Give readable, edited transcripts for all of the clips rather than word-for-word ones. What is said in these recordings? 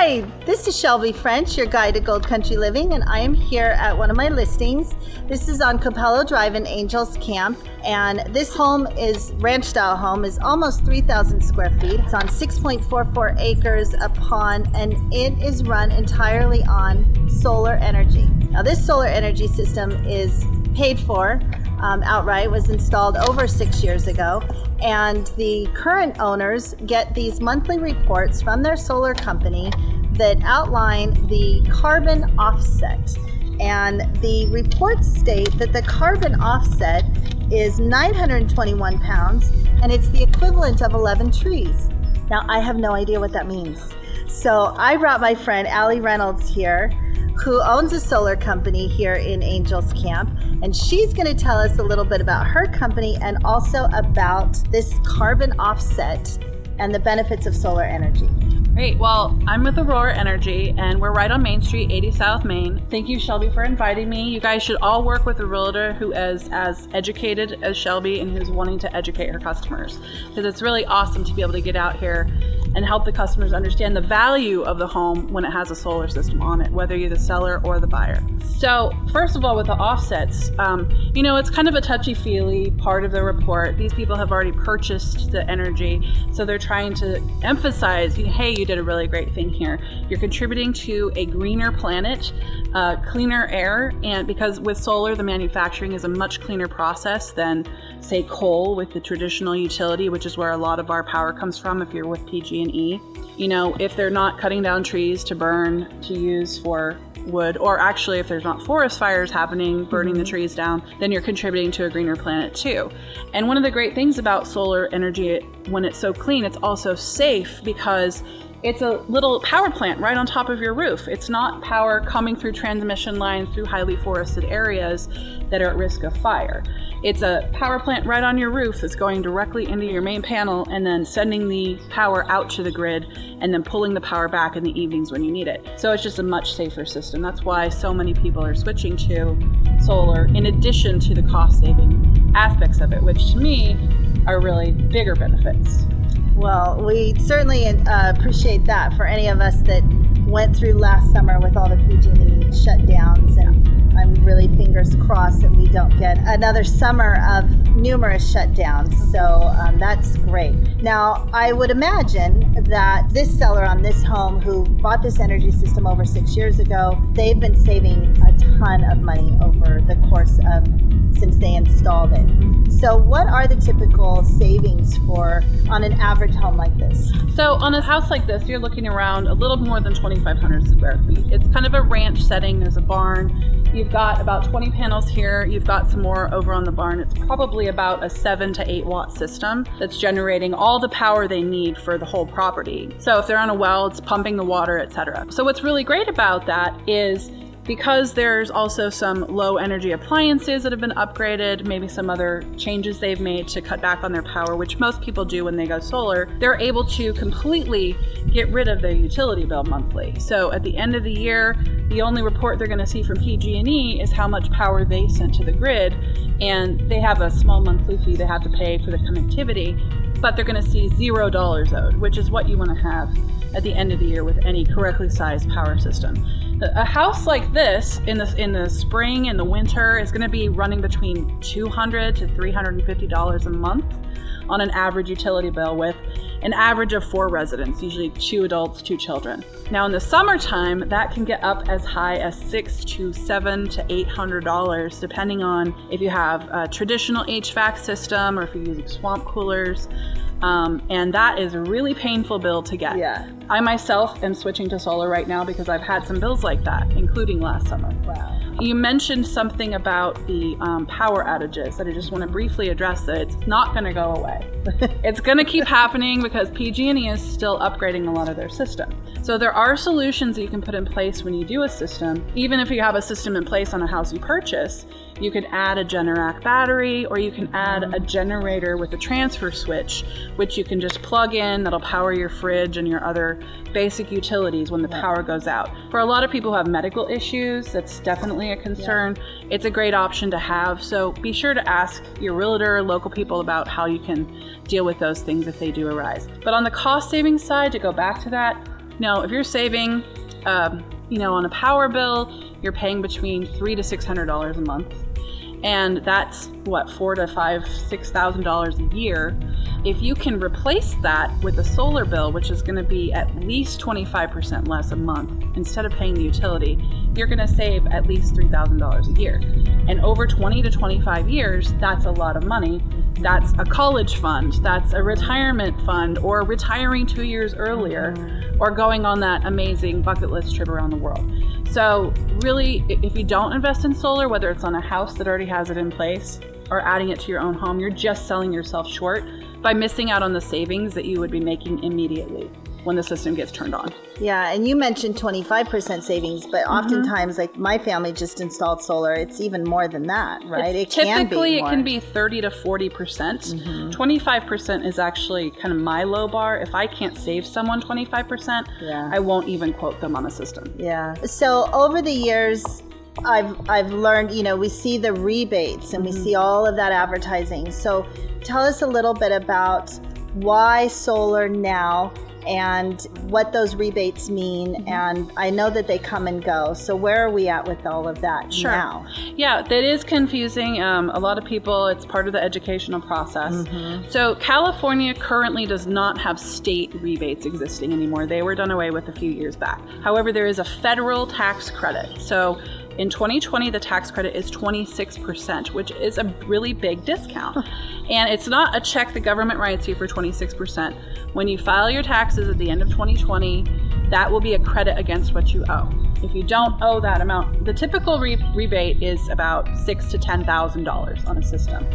Hi, this is Shelby French, your guide to Gold Country Living, and I am here at one of my listings. This is on Capello Drive in Angels Camp, and this home is ranch-style home, is almost 3,000 square feet. It's on 6.44 acres of pond, and it is run entirely on solar energy. Now, this solar energy system is paid for outright, was installed over 6 years ago, and the current owners get these monthly reports from their solar company that outline the carbon offset. And the reports state that the carbon offset is 921 pounds, and it's the equivalent of 11 trees. Now, I have no idea what that means. So I brought my friend Allie Reynolds here, who owns a solar company here in Angels Camp, and she's going to tell us a little bit about her company and also about this carbon offset and the benefits of solar energy. Great. Well, I'm with Aurora Energy, and we're right on Main Street, 80 South Main. Thank you, Shelby, for inviting me. You guys should all work with a realtor who is as educated as Shelby and who's wanting to educate her customers, because it's really awesome to be able to get out here and help the customers understand the value of the home when it has a solar system on it, whether you're the seller or the buyer. So first of all, with the offsets, it's kind of a touchy-feely part of the report. These people have already purchased the energy, so they're trying to emphasize, hey, you did a really great thing here. You're contributing to a greener planet, cleaner air, and because with solar, the manufacturing is a much cleaner process than, say, coal with the traditional utility, which is where a lot of our power comes from if you're with PG&E. If they're not cutting down trees to burn, to use for wood, or actually if there's not forest fires happening, burning the trees down, then you're contributing to a greener planet too. And one of the great things about solar energy, when it's so clean, it's also safe because it's a little power plant right on top of your roof. It's not power coming through transmission lines through highly forested areas that are at risk of fire. It's a power plant right on your roof that's going directly into your main panel and then sending the power out to the grid and then pulling the power back in the evenings when you need it. So it's just a much safer system. That's why so many people are switching to solar, in addition to the cost-saving aspects of it, which to me are really bigger benefits. Well, we certainly appreciate that for any of us that went through last summer with all the PG&E shutdowns, and I'm really fingers crossed that we don't get another summer of numerous shutdowns. So that's great. Now, I would imagine that this seller on this home who bought this energy system over 6 years ago, they've been saving a ton of money over the course of since they installed it. So what are the typical savings on an average home like this? So on a house like this, you're looking around a little more than 2,500 square feet. It's kind of a ranch setting. There's a barn. You've got about 20 panels here. You've got some more over on the barn. It's probably about a 7 to 8 watt system that's generating all the power they need for the whole property. So if they're on a well, it's pumping the water, etc. So what's really great about that is because there's also some low energy appliances that have been upgraded, maybe some other changes they've made to cut back on their power, which most people do when they go solar, they're able to completely get rid of their utility bill monthly. So at the end of the year, the only report they're going to see from PG&E is how much power they sent to the grid, and they have a small monthly fee they have to pay for the connectivity, but they're going to see $0 owed, which is what you want to have at the end of the year with any correctly sized power system. A house like this in the spring and the winter is going to be running between $200 to $350 a month on an average utility bill, with an average of 4 residents, usually 2 adults, 2 children. Now in the summertime, that can get up as high as $600 to $700 to $800, depending on if you have a traditional HVAC system or if you're using swamp coolers. And that is a really painful bill to get. Yeah. I myself am switching to solar right now because I've had some bills like that, including last summer. Wow. You mentioned something about the power outages, and I just want to briefly address that. It's not going to go away. It's going to keep happening because PG&E is still upgrading a lot of their system. So there are solutions that you can put in place when you do a system. Even if you have a system in place on a house you purchase, you can add a Generac battery, or you can add a generator with a transfer switch, which you can just plug in. That'll power your fridge and your other basic utilities when the power goes out. For a lot of people who have medical issues, that's definitely a concern. Yeah. It's a great option to have. So be sure to ask your realtor, local people about how you can deal with those things if they do arise. But on the cost savings side, to go back to that, No, if you're saving, on a power bill, you're paying between $300 to $600 a month. And that's $4,000 to $6,000 a year. If you can replace that with a solar bill, which is going to be at least 25% less a month, instead of paying the utility, you're going to save at least $3,000 a year. And over 20 to 25 years, that's a lot of money. That's a college fund, that's a retirement fund, or retiring 2 years earlier, or going on that amazing bucket list trip around the world. So really, if you don't invest in solar, whether it's on a house that already has it in place or adding it to your own home, you're just selling yourself short by missing out on the savings that you would be making immediately when the system gets turned on. Yeah, and you mentioned 25% savings, but oftentimes, like my family just installed solar, it's even more than that, right? Typically, it can be 30 to 40%. 25% is actually kind of my low bar. If I can't save someone 25%, I won't even quote them on a system. Yeah. So over the years, I've learned, we see the rebates and we see all of that advertising. So tell us a little bit about why solar now and what those rebates mean. And I know that they come and go. So where are we at with all of that now? Yeah, that is confusing. A lot of people, it's part of the educational process. So California currently does not have state rebates existing anymore. They were done away with a few years back. However, there is a federal tax credit. So in 2020, the tax credit is 26%, which is a really big discount. And it's not a check the government writes you for 26%. When you file your taxes at the end of 2020, that will be a credit against what you owe. If you don't owe that amount, the typical rebate is about $6,000 to $10,000 on a system.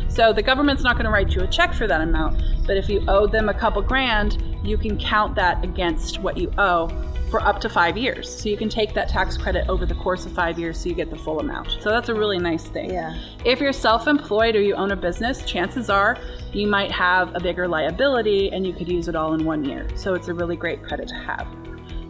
So the government's not going to write you a check for that amount, but if you owe them a couple grand, you can count that against what you owe for up to 5 years. So you can take that tax credit over the course of 5 years so you get the full amount. So that's a really nice thing. Yeah. If you're self-employed or you own a business, chances are you might have a bigger liability and you could use it all in 1 year. So it's a really great credit to have.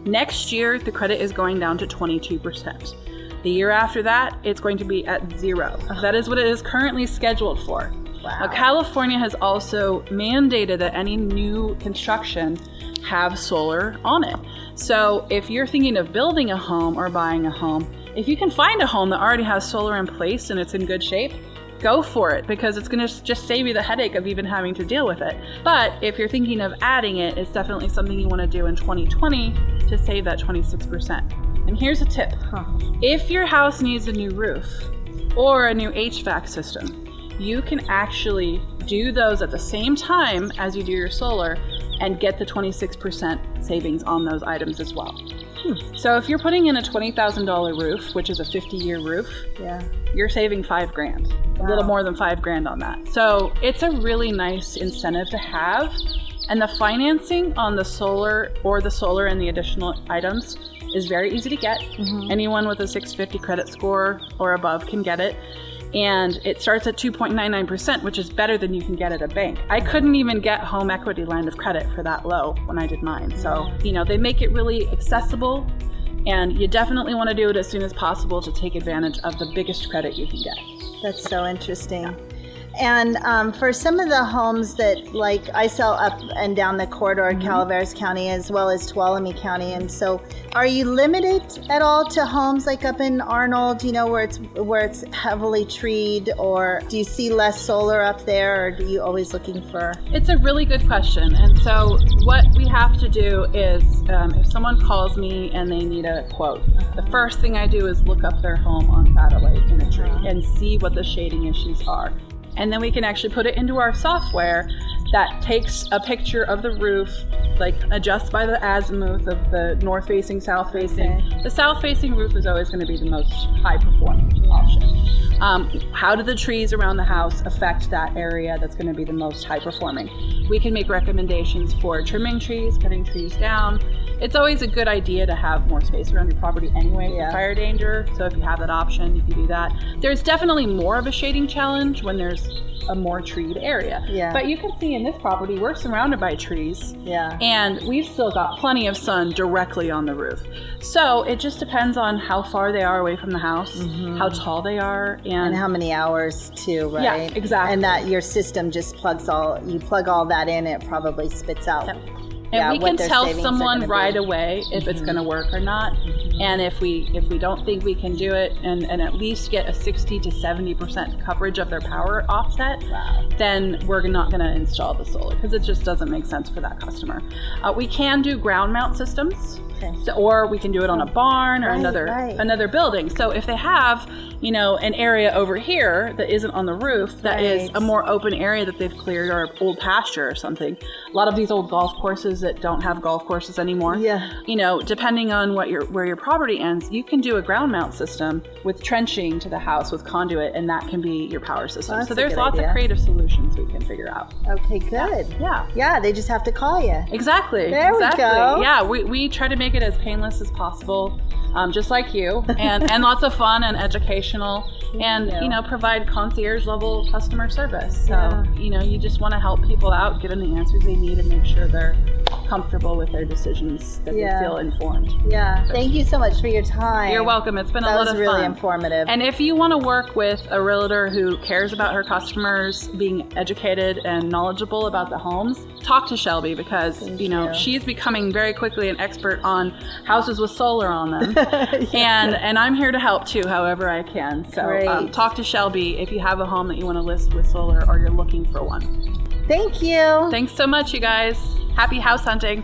Next year, the credit is going down to 22%. The year after that, it's going to be at 0. That is what it is currently scheduled for. Wow. Now, California has also mandated that any new construction have solar on it. So if you're thinking of building a home or buying a home, if you can find a home that already has solar in place and it's in good shape, go for it, because it's going to just save you the headache of even having to deal with it. But if you're thinking of adding it, it's definitely something you want to do in 2020 to save that 26%. And here's a tip. If your house needs a new roof or a new HVAC system, you can actually do those at the same time as you do your solar and get the 26% savings on those items as well. So if you're putting in a $20,000 roof, which is a 50-year roof, you're saving $5,000, a little more than $5,000 on that. So it's a really nice incentive to have. And the financing on the solar and the additional items is very easy to get. Anyone with a 650 credit score or above can get it. And it starts at 2.99%, which is better than you can get at a bank. I couldn't even get home equity line of credit for that low when I did mine. So, they make it really accessible, and you definitely want to do it as soon as possible to take advantage of the biggest credit you can get. That's so interesting. And for some of the homes that, like, I sell up and down the corridor, Calaveras County as well as Tuolumne County, and so are you limited at all to homes like up in Arnold, where it's heavily treed, or do you see less solar up there, or are you always looking for? It's a really good question. And so what we have to do is, if someone calls me and they need a quote, the first thing I do is look up their home on satellite imagery and see what the shading issues are. And then we can actually put it into our software that takes a picture of the roof, like adjusts by the azimuth of the north facing, south facing. The south facing roof is always going to be the most high performing option. How do the trees around the house affect that area that's going to be the most high performing? We can make recommendations for trimming trees, cutting trees down. It's always a good idea to have more space around your property anyway for fire danger. So if you have that option, you can do that. There's definitely more of a shading challenge when there's a more treed area. But you can see in this property, we're surrounded by trees. And we've still got plenty of sun directly on the roof. So it just depends on how far they are away from the house, how tall they are, and how many hours too, right? Yeah, exactly. And that your system just plug all that in, it probably spits out. And we what can their tell savings are someone gonna right be. away if it's going to work or not. And if we don't think we can do it and at least get a 60 to 70% coverage of their power offset, Wow. then we're not going to install the solar because it just doesn't make sense for that customer. We can do ground mount systems. Okay. So, or we can do it on a barn or Right. another building. So if they have, an area over here that isn't on the roof, that is Right. a more open area that they've cleared or old pasture or something. A lot of these old golf courses that don't have golf courses anymore. Yeah. Depending on where your property ends, you can do a ground mount system with trenching to the house with conduit, and that can be your power system. That's So a there's good lots idea. of creative solutions we can figure out. Okay, good. Yeah. Yeah, they just have to call you. Exactly. There we exactly. go. Yeah, we try to make it as painless as possible, just like you, and lots of fun and educational, and Yeah. provide concierge level customer service. So you just want to help people out, give them the answers they need, and make sure they're comfortable with their decisions, that Yeah. they feel informed. Yeah. Thank you so much for your time. You're welcome. It's been a That lot was of really fun. informative. And if you want to work with a realtor who cares about her customers being educated and knowledgeable about the homes, talk to Shelby because, Thank you. she's becoming very quickly an expert on houses with solar on them. And I'm here to help too, however I can. So Great. talk to Shelby if you have a home that you want to list with solar or you're looking for one. Thank you. Thanks so much, you guys. Happy house hunting.